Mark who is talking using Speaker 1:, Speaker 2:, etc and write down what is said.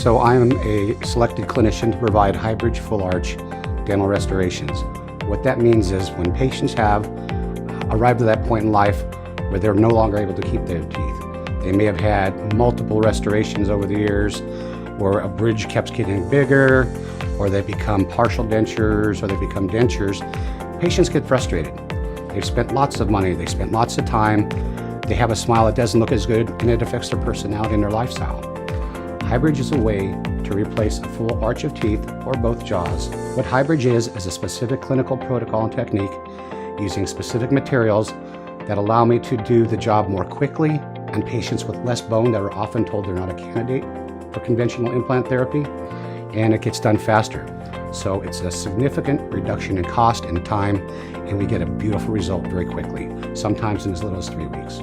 Speaker 1: So I am a selected clinician to provide Hybridge Full Arch dental restorations. What that means is when patients have arrived at that point in life where they're no longer able to keep their teeth, they may have had multiple restorations over the years, or a bridge keeps getting bigger, or they become partial dentures, or they become dentures. Patients get frustrated. They've spent lots of money, they spent lots of time, they have a smile that doesn't look as good, and it affects their personality and their lifestyle. Hybridge is a way to replace a full arch of teeth or both jaws. What Hybridge is a specific clinical protocol and technique using specific materials that allow me to do the job more quickly, and patients with less bone that are often told they're not a candidate for conventional implant therapy, and it gets done faster. So it's a significant reduction in cost and time, and we get a beautiful result very quickly, sometimes in as little as 3 weeks.